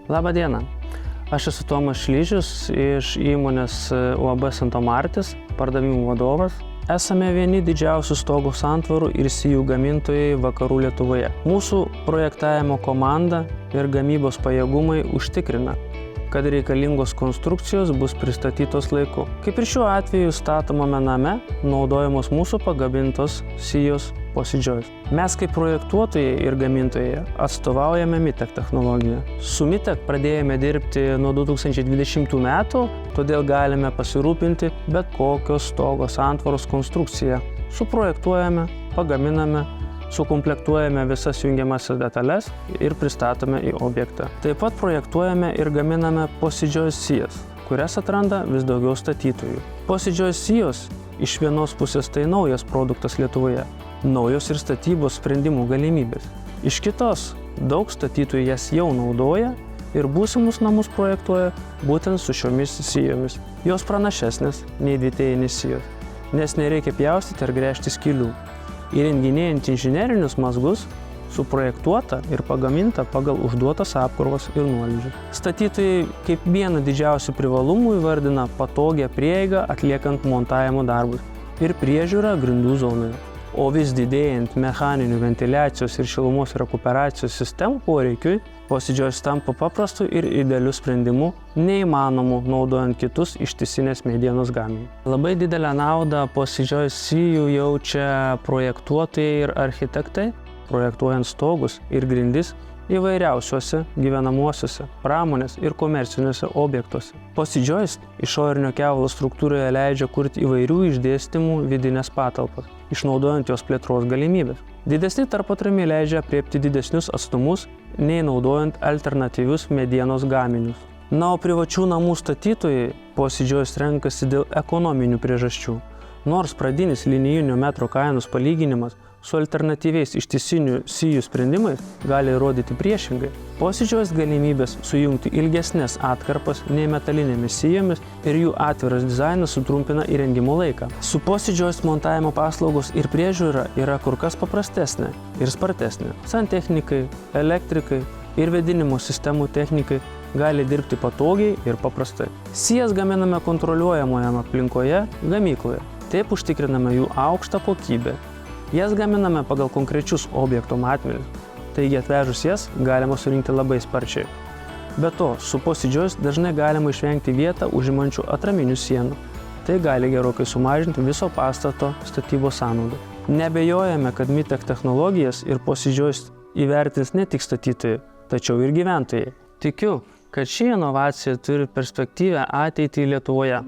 Labą dieną. Aš esu Tomas Šlyžius iš įmonės UAB Santo Martis, pardavimų vadovas. Esame vieni didžiausių stogų santvarų ir sijų gamintojai Vakarų Lietuvoje. Mūsų projektavimo komanda ir gamybos pajėgumai užtikrina, kad reikalingos konstrukcijos bus pristatytos laiku. Kaip ir šiuo atveju statomame name naudojamos mūsų pagamintos sijos Possidžiois. Mes kaip projektuotojai ir gamintojai atstovaujame Mitek technologiją. Su Mitek pradėjome dirbti nuo 2020 metų, todėl galime pasirūpinti bet kokios stogo santvaros konstrukciją. Suprojektuojame, pagaminame, sukomplektuojame visas jungiamasias detales ir pristatome į objektą. Taip pat projektuojame ir gaminame Possidžiois sijas, kurias atranda vis daugiau statytojų. Possidžiois sijos iš vienos pusės tai naujas produktas Lietuvoje, naujos ir statybos sprendimų galimybės. Iš kitos, daug statytojų jas jau naudoja ir būsimus namus projektuoja būtent su šiomis sijomis. Jos pranašesnės nei dvitėjinės sijos, nes nereikia pjaustyti ar gręžti skylių. Įrenginėjant inžinerinius mazgus, suprojektuota ir pagaminta pagal užduotas apkrovas ir nuolydžius. Statytojai kaip vieną didžiausių privalumų įvardina patogią prieigą atliekant montavimo darbus ir priežiūrą grindų zonoje. O vis didėjant mechaninių ventiliacijos ir šilumos rekuperacijos sistemų poreikiui, Possidžiois tampa paprastu ir idealiu sprendimu, neįmanomu naudojant kitus ištisinės medienos gaminius. Labai didelę naudą Possidžiois sijų jaučia projektuotojai ir architektai, projektuojant stogus ir grindis įvairiausiuose gyvenamuosiuose, pramonės ir komerciniuose objektuose. Possidžiois išorinio kevalo struktūroje leidžia kurti įvairių išdėstymų vidinės patalpas, išnaudojant jos plėtros galimybės. Didesni tarpatramiai leidžia aprėpti didesnius atstumus, nei naudojant alternatyvius medienos gaminius. Na, o privačių namų statytojai Possidžiois renkasi dėl ekonominių priežasčių. Nors pradinis linijinio metro kainos palyginimas su alternatyviais ištisinių sijų sprendimais gali rodyti priešingai, Possidžiois galimybės sujungti ilgesnės atkarpas nei metalinėmis sijomis ir jų atviras dizainas sutrumpina įrengimo laiką. Su Possidžiois montavimo paslaugos ir priežiūra yra kur kas paprastesnė ir spartesnė. Santechnikai, elektrikai ir vėdinimo sistemų technikai gali dirbti patogiai ir paprastai. Sijas gaminame kontroliuojamoje aplinkoje gamykloje. Taip užtikriname jų aukštą kokybę. Jas gaminame pagal konkrečius objekto matmenis, taigi atvežus jas galima surinkti labai sparčiai. Be to, su Possidžiois dažnai galima išvengti vietą užimančių atraminių sienų. Tai gali gerokai sumažinti viso pastato statybos sąnaudą. Neabejojame, kad Mitek technologijas ir Possidžiois įvertins ne tik statytojai, tačiau ir gyventojai. Tikiu, kad ši inovacija turi perspektyvią ateitį Lietuvoje.